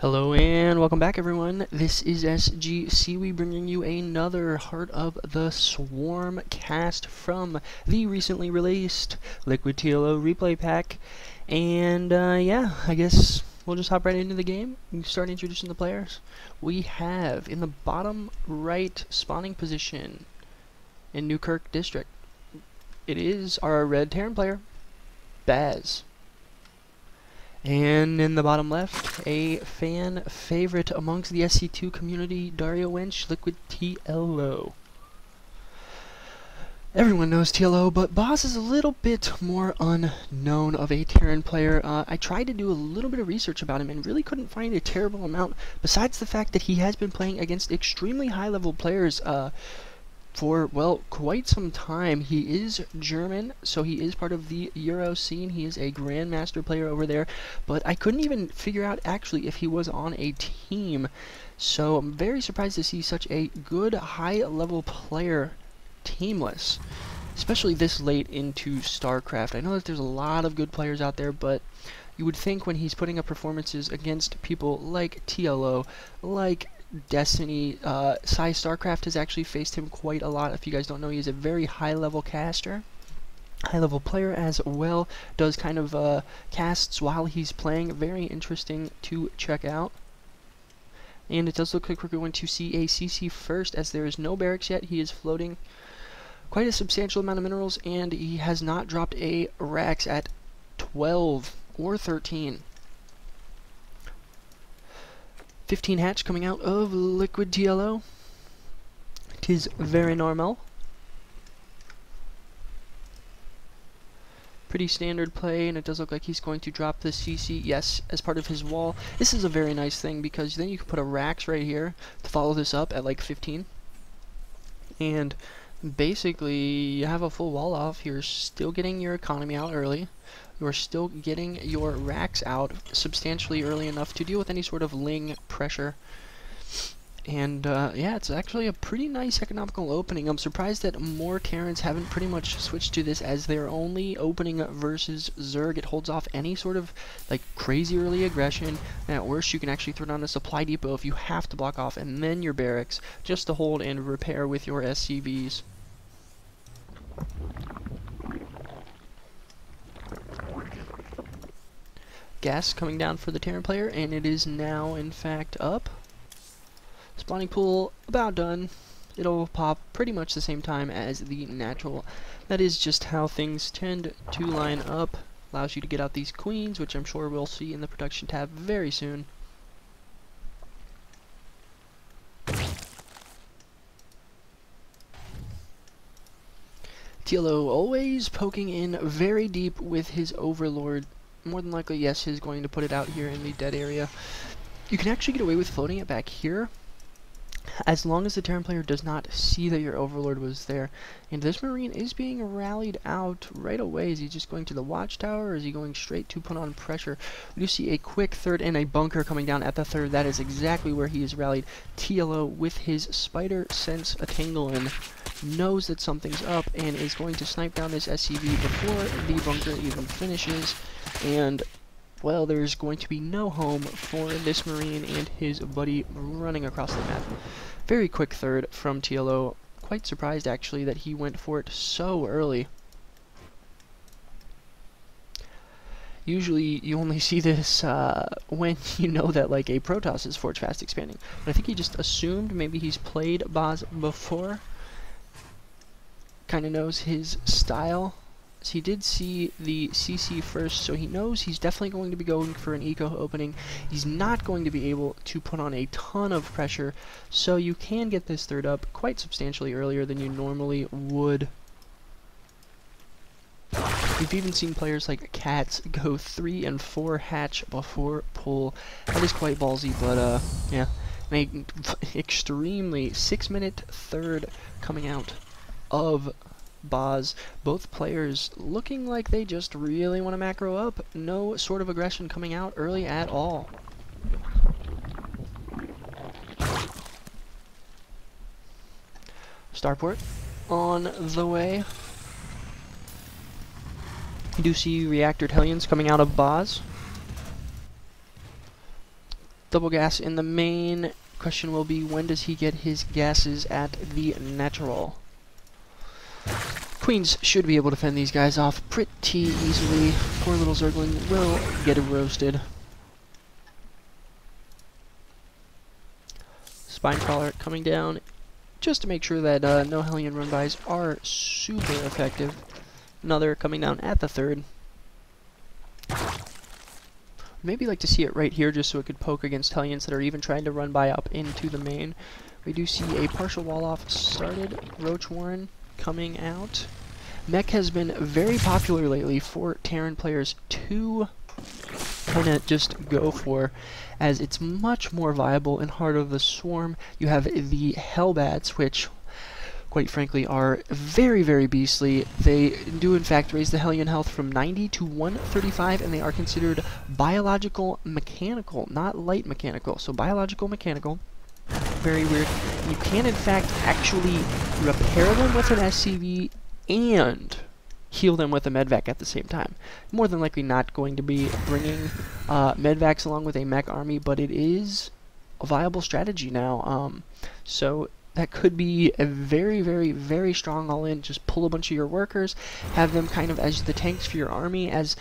Hello and welcome back, everyone. This is SGCW bringing you another Heart of the Swarm cast from the recently released LiquidTLO replay pack. And yeah, I guess we'll just hop right into the game and start introducing the players. We have in the bottom right spawning position in Newkirk District, it is our red Terran player, Baz. And in the bottom left, a fan favorite amongst the SC2 community, Dario Wench, LiquidTLO. Everyone knows TLO, but Boz is a little bit more unknown of a Terran player. I tried to do a little bit of research about him and really couldn't find a terrible amount, besides the fact that he has been playing against extremely high-level players for, well, quite some time. He is German, so he is part of the Euro scene. He is a Grandmaster player over there, but I couldn't even figure out actually if he was on a team. So I'm very surprised to see such a good high-level player teamless, especially this late into StarCraft. I know that there's a lot of good players out there, but you would think when he's putting up performances against people like TLO, like Destiny, StarCraft has actually faced him quite a lot. If you guys don't know, he's a very high-level caster, high-level player as well. Does kind of casts while he's playing. Very interesting to check out. And it does look like we're going to see a CC first, as there is no barracks yet. He is floating quite a substantial amount of minerals, and he has not dropped a Rax at 12 or 13. 15 hatch coming out of LiquidTLO. Tis very normal. Pretty standard play, and it does look like he's going to drop the CC, yes, as part of his wall. This is a very nice thing, because then you can put a Rax right here to follow this up at like 15. And basically, you have a full wall off. You're still getting your economy out early. You're still getting your racks out substantially early enough to deal with any sort of ling pressure. And yeah, it's actually a pretty nice economical opening. I'm surprised that more Terrans haven't pretty much switched to this as their only opening versus Zerg. It holds off any sort of like crazy early aggression, and at worst you can actually throw down a supply depot if you have to block off, and then your barracks just to hold and repair with your SCVs. Gas coming down for the Terran player, and it is now in fact up. Spawning pool about done. It'll pop pretty much the same time as the natural. That is just how things tend to line up. Allows you to get out these queens, which I'm sure we'll see in the production tab very soon. TLO always poking in very deep with his Overlord. More than likely, yes, he's going to put it out here in the dead area. You can actually get away with floating it back here, as long as the Terran player does not see that your Overlord was there. And this Marine is being rallied out right away. Is he just going to the watchtower, or is he going straight to put on pressure? We do see a quick third and a bunker coming down at the third. That is exactly where he is rallied. TLO with his Spider Sense Atangolin knows that something's up and is going to snipe down this SCV before the bunker even finishes. And well, there's going to be no home for this Marine and his buddy running across the map. Very quick third from TLO. Quite surprised, actually, that he went for it so early. Usually, you only see this when you know that, like, a Protoss is Forge Fast expanding. But I think he just assumed maybe he's played Boz before. Kind of knows his style. So he did see the CC first, so he knows he's definitely going to be going for an eco opening. He's not going to be able to put on a ton of pressure, so you can get this third up quite substantially earlier than you normally would. We've even seen players like Cats go 3 and 4 hatch before pull. That is quite ballsy, but yeah, an extremely 6-minute third coming out of Boz. Both players looking like they just really want to macro up. No sort of aggression coming out early at all. Starport on the way. You do see reactor Hellions coming out of Boz. Double gas in the main. Question will be, when does he get his gases at the natural? Queens should be able to fend these guys off pretty easily. Poor little Zergling will get roasted. Spinecrawler coming down just to make sure that no Hellion run-bys are super effective. Another coming down at the third. Maybe like to see it right here just so it could poke against Hellions that are even trying to run by up into the main. We do see a partial wall off started. Roach Warren coming out. Mech has been very popular lately for Terran players to kind of just go for, as it's much more viable in Heart of the Swarm. You have the Hellbats, which quite frankly are very, very beastly. They do in fact raise the Hellion health from 90 to 135, and they are considered biological mechanical, not light mechanical. So biological mechanical, very weird. You can in fact actually repair them with an SCV and heal them with a medvac at the same time. More than likely not going to be bringing medvacs along with a mech army, but it is a viable strategy now. So that could be a very, very, very strong all-in. Just pull a bunch of your workers, have them kind of as the tanks for your army, as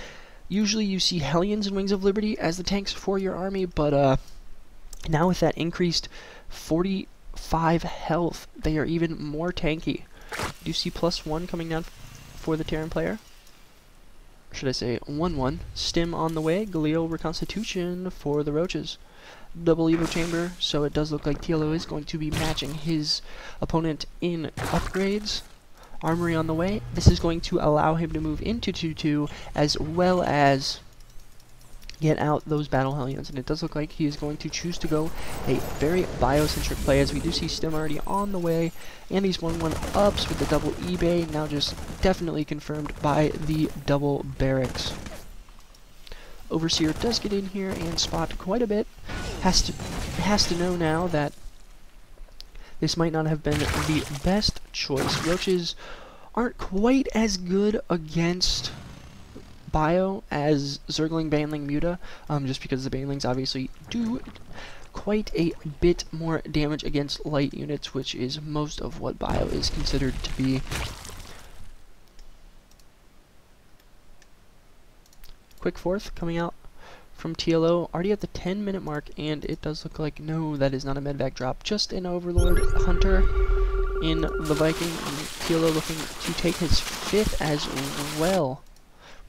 usually you see Hellions and Wings of Liberty as the tanks for your army, but now with that increased 45 health, they are even more tanky. You do see +1 coming down for the Terran player. Or should I say 1-1. Stim on the way, Galil Reconstitution for the Roaches. Double Evo Chamber, so it does look like TLO is going to be matching his opponent in upgrades. Armory on the way. This is going to allow him to move into 2-2, as well as get out those Battle Hellions, and it does look like he is going to choose to go a very biocentric play, as we do see Stim already on the way, and these 1-1-ups with the double eBay, now just definitely confirmed by the double barracks. Overseer does get in here and spot quite a bit. Has to know now that this might not have been the best choice. Roaches aren't quite as good against bio as Zergling, Baneling, Muta, just because the Banelings obviously do quite a bit more damage against light units, which is most of what bio is considered to be. Quick fourth coming out from TLO, already at the 10-minute mark, and it does look like, no, that is not a medvac drop, just an Overlord Hunter in the Viking. TLO looking to take his 5th as well.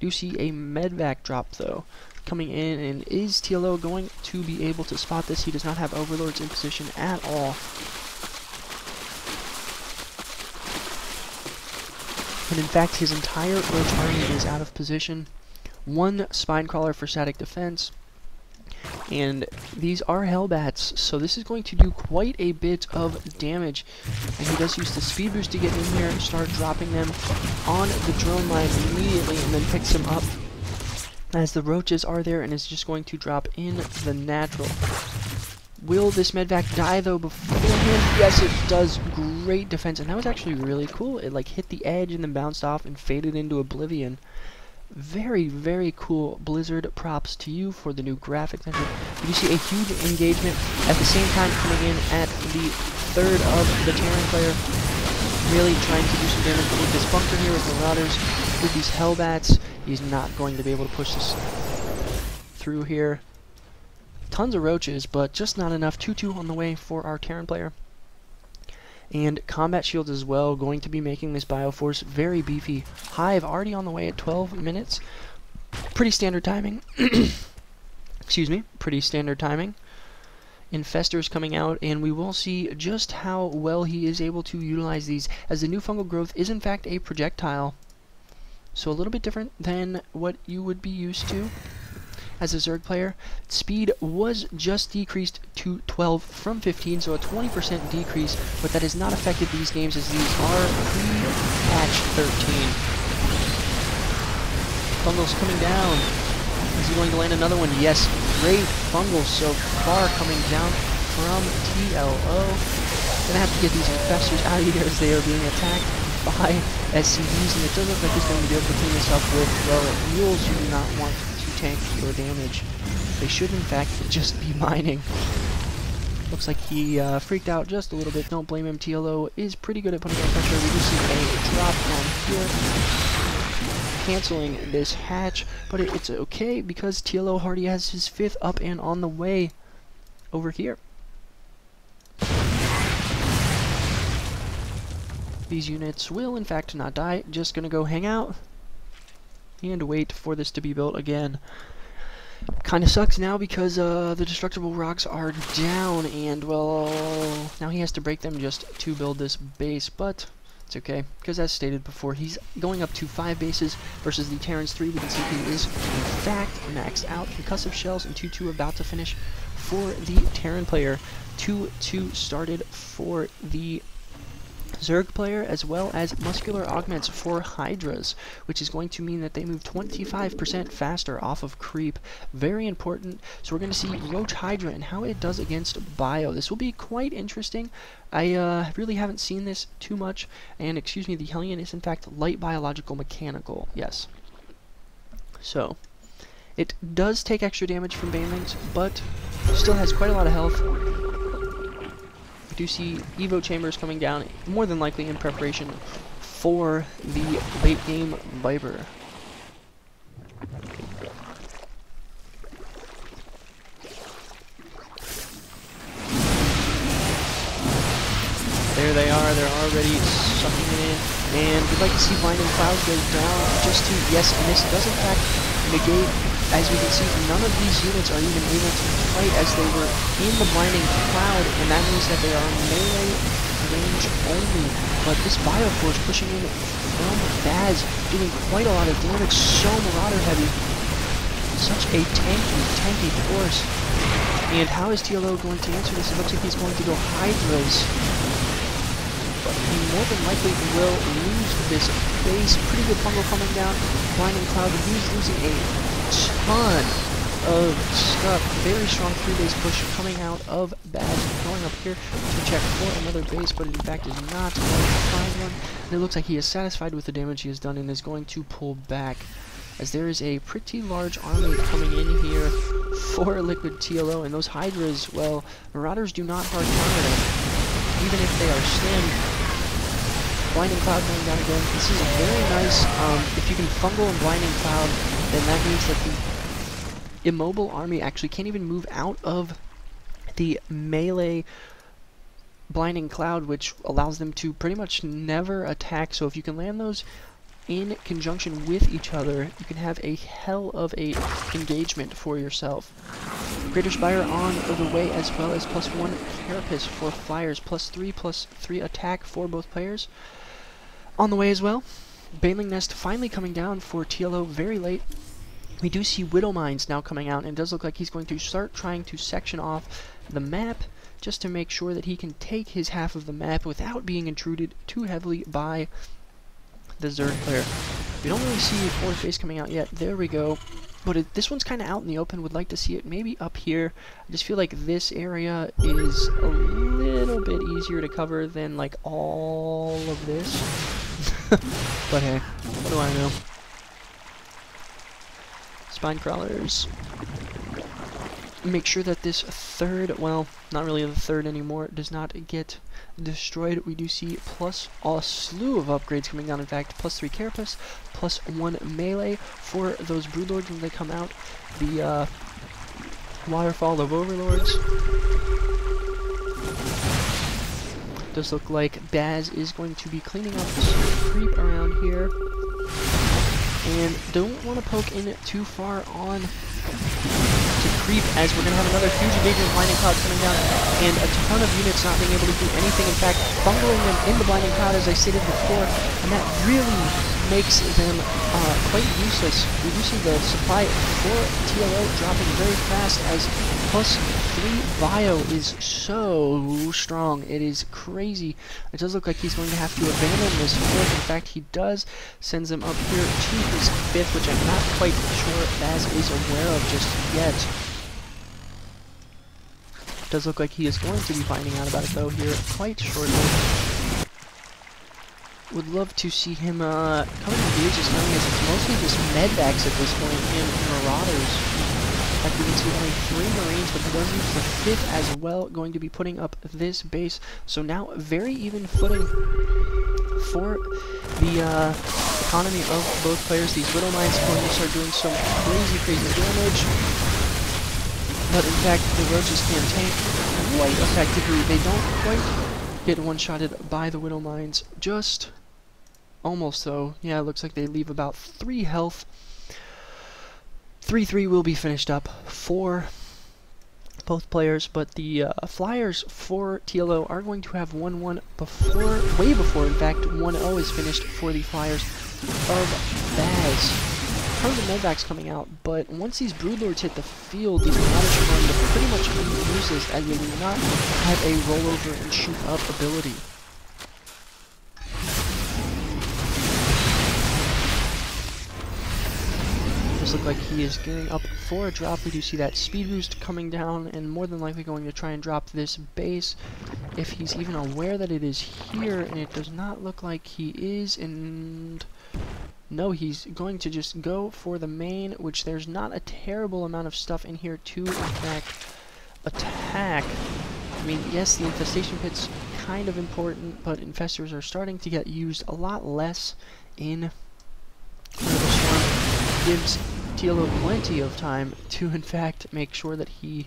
Do see a medvac drop though coming in, and is TLO going to be able to spot this? He does not have Overlords in position at all. And in fact, his entire Roach army is out of position. 1 Spinecrawler for static defense, and these are Hellbats, so this is going to do quite a bit of damage. And he does use the speed boost to get in here, start dropping them on the drone line immediately, and then picks them up as the Roaches are there, and is just going to drop in the natural. Will this medvac die though before him? Yes, it does. Great defense, and that was actually really cool. It like hit the edge and then bounced off and faded into oblivion. Very, very cool. Blizzard, props to you for the new graphics engine. You see a huge engagement at the same time coming in at the 3rd of the Terran player. Really trying to do some damage with this bunker here with Marauders. With these Hellbats, he's not going to be able to push this through here. Tons of Roaches, but just not enough. 2-2 on the way for our Terran player. And combat shields as well, going to be making this Bioforce very beefy. Hive already on the way at 12 minutes. Pretty standard timing. Excuse me, pretty standard timing. Infestors coming out, and we will see just how well he is able to utilize these, as the new fungal growth is in fact a projectile. So a little bit different than what you would be used to as a Zerg player. Speed was just decreased to 12 from 15, so a 20% decrease, but that has not affected these games, as these are pre-patch 13. Fungal's coming down. Is he going to land another one? Yes, great Fungal so far coming down from TLO. Gonna have to get these infestors out of here as they are being attacked by SCVs, and it does look like he's going to be able to clean this up with, well, mules. You do not want to tank your damage. They should, in fact, just be mining. Looks like he freaked out just a little bit. Don't blame him. TLO is pretty good at putting on pressure. We do see a drop down here, canceling this hatch, but it's okay because TLO already has his 5th up and on the way over here. These units will, in fact, not die. Just gonna go hang out and wait for this to be built again. Kinda sucks now because the destructible rocks are down, and well, now he has to break them just to build this base, but it's okay, because as stated before, he's going up to 5 bases versus the Terran's 3. We can see he is, in fact, maxed out. Concussive shells and 2-2 about to finish for the Terran player. 2-2 started for the Zerg player, as well as muscular augments for Hydras, which is going to mean that they move 25% faster off of creep. Very important. So we're going to see Roach Hydra and how it does against bio. This will be quite interesting. I really haven't seen this too much. And excuse me, the Hellion is in fact light biological mechanical. Yes. So it does take extra damage from banelings, but still has quite a lot of health. We do see Evo chambers coming down, more than likely in preparation for the late game Viper. There they are, they're already sucking it in, and we'd like to see Blinding Cloud go down just to, yes, and this does in fact negate. As we can see, none of these units are even able to fight as they were in the Blinding Cloud, and that means that they are melee range only. But this Bioforce pushing in from Baz, doing quite a lot of damage, so Marauder heavy. Such a tanky force. And how is TLO going to answer this? It looks like he's going to go Hydras. But he more than likely will lose this base. Pretty good fungal coming down. Blinding Cloud, he's losing a ton of stuff. Very strong 3-base push coming out of Bad. Going up here to check for another base, but in fact is not going to find one. And it looks like he is satisfied with the damage he has done and is going to pull back, as there is a pretty large army coming in here for LiquidTLO, and those Hydras, well, Marauders do not hard counter them, even if they are stemmed. Blinding Cloud going down again. This is very nice. If you can fungal and Blinding Cloud, then that means that the immobile army actually can't even move out of the melee Blinding Cloud, which allows them to pretty much never attack. So if you can land those in conjunction with each other, you can have a hell of a engagement for yourself. Greater Spire on the way, as well as +1 Carapace for Flyers, +3/+3 attack for both players on the way as well. Baneling Nest finally coming down for TLO very late. We do see Widow Mines now coming out, and it does look like he's going to start trying to section off the map just to make sure that he can take his half of the map without being intruded too heavily by the Zerg player. We don't really see a 4th base coming out yet. There we go. But this one's kind of out in the open. Would like to see it maybe up here. I just feel like this area is a little bit easier to cover than like all of this. But hey, what do I know? Spine crawlers. Make sure that this 3rd, well, not really the 3rd anymore, does not get destroyed. We do see plus a slew of upgrades coming down. In fact, +3 Carapace, +1 melee for those Broodlords when they come out. The Waterfall of Overlords. Does look like Baz is going to be cleaning up some creep around here. And don't want to poke in too far on to creep, as we're going to have another huge engagement of Blinding Cloud coming down, and a ton of units not being able to do anything. In fact, bungling them in the Blinding Cloud, as I stated before, and that really makes them quite useless. We do see the supply for TLO dropping very fast, as +3 bio is so strong. It is crazy. It does look like he's going to have to abandon this 4th. In fact, he does. Sends them up here to his 5th, which I'm not quite sure Baz is aware of just yet. Does look like he is going to be finding out about it though here quite shortly. would love to see him coming to engage his coming, as it's mostly just medvacs at this point and marauders. In fact, we can see only 3 Marines, but he does use the 5th as well, going to be putting up this base. So now, very even footing for the economy of both players. These Widow Mines going to start doing some crazy damage. But in fact, the Roaches can tank quite effectively. They don't quite get one-shotted by the Widow Mines. Just almost, though. Yeah, it looks like they leave about 3 health. 3-3 will be finished up for both players, but the Flyers for TLO are going to have 1-1 before, way before, in fact, 1-0 is finished for the Flyers of Baz. Tons of medvacs coming out, but once these Broodlords hit the field, these Marauders are going to pretty much be useless, as they do not have a rollover and shoot up ability. Does look like he is gearing up for a drop. We do see that speed boost coming down, and more than likely going to try and drop this base if he's even aware that it is here, and it does not look like he is. And no, he's going to just go for the main, which there's not a terrible amount of stuff in here to, in fact, attack. I mean, yes, the infestation pit's kind of important, but infestors are starting to get used a lot less in the Storm. Gives TLO plenty of time to, in fact, make sure that he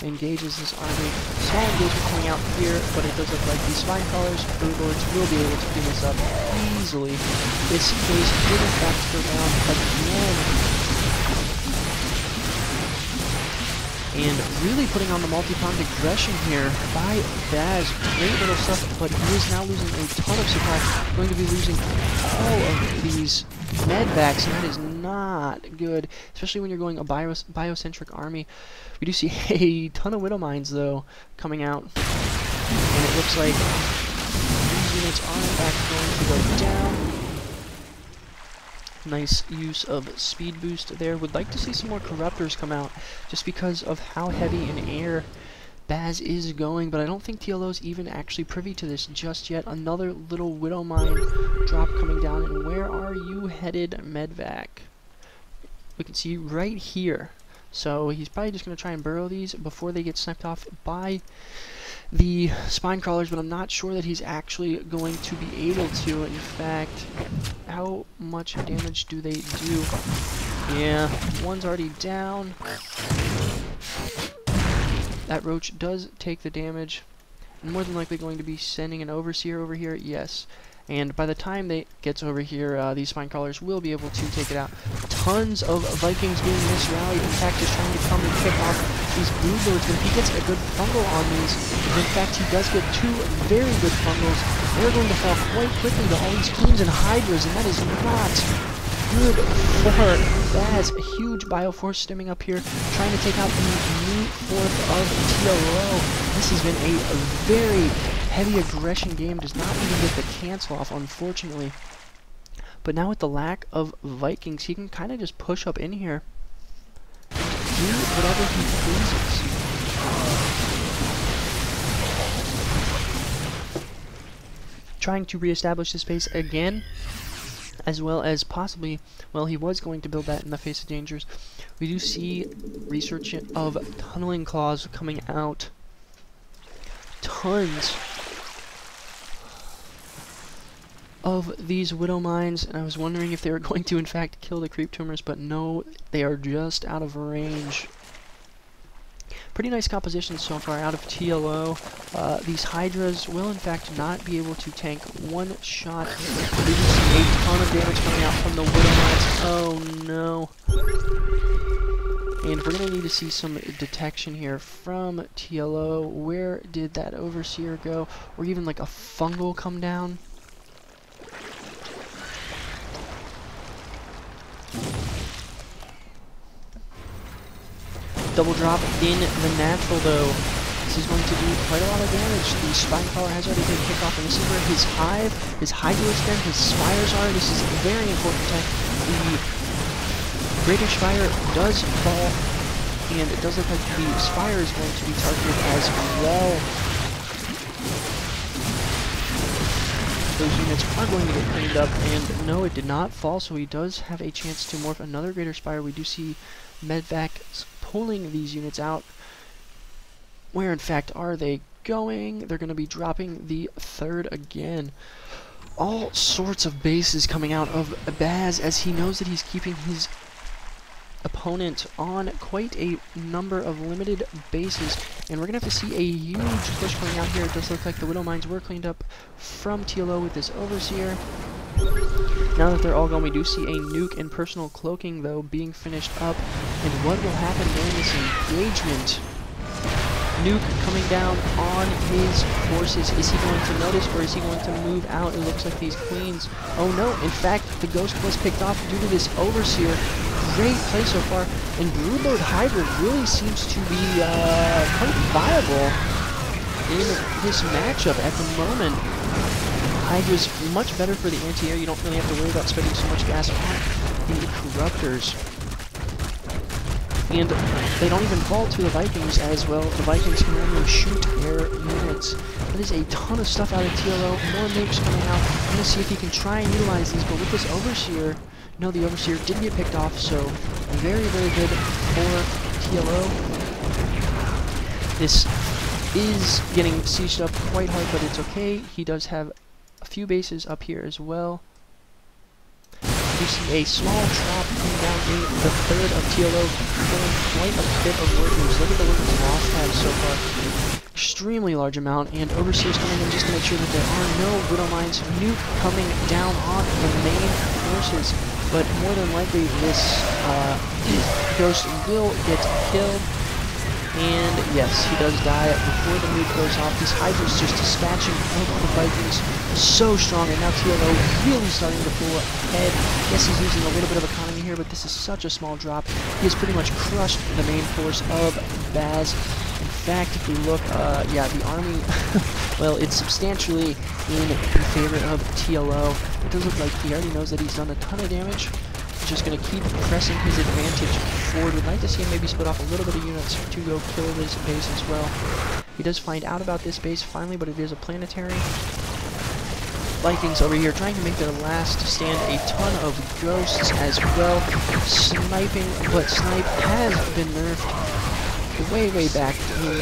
engages his army. Small engagement coming out here, but it does look like these Spine Crawlers, Broodlords will be able to clean this up easily. This base did in fact go down again. And really putting on the multi-pronged aggression here by Baz. Great little stuff, but he is now losing a ton of supply. Going to be losing all of these medvacs, and that is not good, especially when you're going a biocentric army. We do see a ton of Widow Mines, though, coming out, and it looks like these units are in fact going to go down. Nice use of speed boost there. Would like to see some more Corruptors come out, just because of how heavy in air Baz is going, but I don't think TLO's even actually privy to this just yet. Another little Widow Mine drop coming down, and where are you headed, Medvac? We can see right here. So he's probably just going to try and burrow these before they get sniped off by the Spine Crawlers, but I'm not sure that he's actually going to be able to. In fact, how much damage do they do? Yeah, one's already down. That Roach does take the damage, and more than likely going to be sending an Overseer over here, yes. And by the time they gets over here, these Spine Crawlers will be able to take it out. Tons of Vikings being misrallied. In fact, just trying to come and pick off these Broodlords. But if he gets a good fungal on these, in fact, he does get 2 very good fungals. They're going to fall quite quickly to all these Queens and Hydras, and that is not good for Baz. A huge Bioforce stemming up here, trying to take out the new 4th of TLO. This has been a very heavy aggression game. Does not even get the cancel off, unfortunately. But now with the lack of Vikings, he can kind of just push up in here, do whatever he pleases. Trying to reestablish this base again, as well as possibly, well, he was going to build that in the face of dangers. We do see research of tunneling claws coming out. Tons of these Widow Mines, and I was wondering if they were going to in fact kill the creep tumors, but no, they are just out of range. Pretty nice composition so far out of TLO. These Hydras will in fact not be able to tank one shot. We do see a ton of damage coming out from the Widow Mines. Oh no. And we're going to need to see some detection here from TLO. Where did that Overseer go? Or even like a fungal come down? Double drop in the natural, though. This is going to do quite a lot of damage. The Spine Crawler has already been kicked off, and this is where his hive, his Hydrosphere, his spires are. This is very important tech. The Greater Spire does fall, and it does look like the Spire is going to be targeted as well. those units are going to get cleaned up, and no, it did not fall, so he does have a chance to morph another Greater Spire. We do see Medvac pulling these units out. Where, in fact, are they going? They're going to be dropping the third again. All sorts of bases coming out of Baz, as he knows that he's keeping his opponent on quite a number of limited bases, and we're gonna have to see a huge push coming out here. It does look like the Widow Mines were cleaned up from TLO with this Overseer. Now that they're all gone, we do see a nuke and personal cloaking, though, being finished up. And what will happen during this engagement? Nuke coming down on his forces. Is he going to notice, or is he going to move out? It looks like these queens. Oh no, in fact, the ghost was picked off due to this Overseer. Great play so far, and Broodlord Hydra really seems to be quite viable in this matchup at the moment. Hydra's much better for the anti-air. You don't really have to worry about spending so much gas on the Corruptors. And they don't even fall to the Vikings as well. The Vikings can only shoot air units. That is a ton of stuff out of TLO. More nukes coming out. I'm going to see if he can try and utilize these, but with this Overseer, no, the Overseer did get picked off, so very, very good for TLO. This is getting sieged up quite hard, but it's okay. He does have a few bases up here as well. You see a small drop coming down in the third of TLO, pulling quite a bit of workers. Look at the workers lost have so far. Extremely large amount, and Overseer's coming in just to make sure that there are no Widow Mines. Nuke coming down on the main forces, but more than likely this ghost will get killed. And yes, he does die before the nuke goes off. This Hydra's just dispatching of the Vikings so strong, and now TLO really starting to pull ahead. Yes, he's losing a little bit of economy here, but this is such a small drop. He has pretty much crushed the main force of Baz. In fact, if we look, yeah, the army, well, it's substantially in favor of TLO. It does look like he already knows that he's done a ton of damage. Just going to keep pressing his advantage forward. We'd like to see him maybe split off a little bit of units to go kill this base as well. He does find out about this base finally, but it is a planetary. Vikings over here trying to make their last stand. A ton of ghosts as well. Sniping, but Snipe has been nerfed way, way back in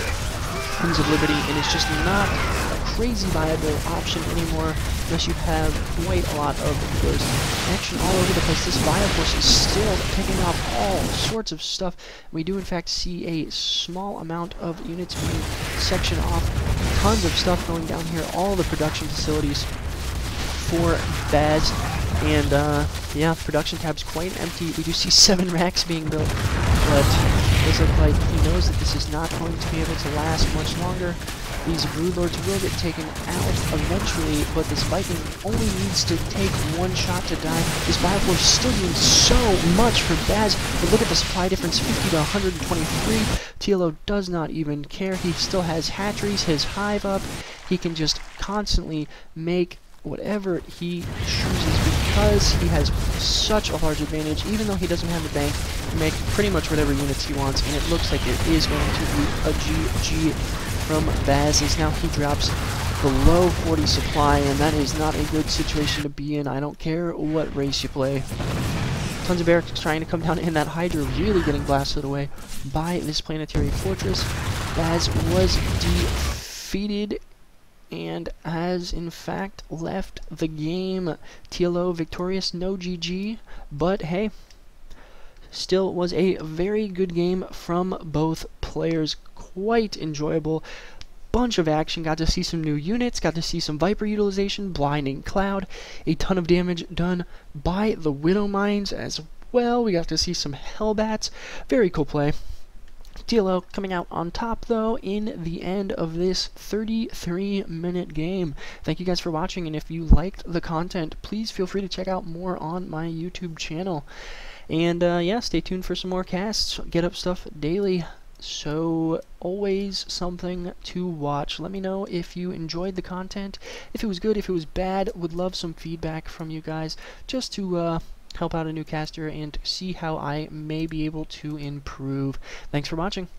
Kings of Liberty, and it's just not a crazy viable option anymore unless you have quite a lot of ghost action all over the place. This Vile Force is still picking off all sorts of stuff. We do in fact see a small amount of units being sectioned off. Tons of stuff going down here. All the production facilities for Baz. And yeah, production tab's quite empty. We do see 7 racks being built, but it does look like he knows that this is not going to be able to last much longer. These Broodlords will get taken out eventually, but this Viking only needs to take one shot to die. This Bioforce is still doing so much for Baz, but look at the supply difference, 50 to 123. TLO does not even care. He still has hatcheries, his hive up. He can just constantly make whatever he chooses because he has such a large advantage. Even though he doesn't have the bank, he can make pretty much whatever units he wants, and it looks like it is going to be a GG from Baz, as now he drops below 40 supply, and that is not a good situation to be in. I don't care what race you play. Tons of barracks trying to come down, and that Hydra really getting blasted away by this planetary fortress. Baz was defeated and has in fact left the game. TLO victorious, no GG, but hey, still was a very good game from both players. Quite enjoyable. Bunch of action. Got to see some new units. Got to see some Viper utilization. Blinding Cloud. A ton of damage done by the Widow Mines as well. We got to see some Hellbats. Very cool play. TLO coming out on top, though, in the end of this 33-minute game. Thank you guys for watching, and if you liked the content, please feel free to check out more on my YouTube channel. And yeah, stay tuned for some more casts. Get up stuff daily. So, always something to watch. Let me know if you enjoyed the content, if it was good, if it was bad. Would love some feedback from you guys, just to help out a new caster and see how I may be able to improve. Thanks for watching.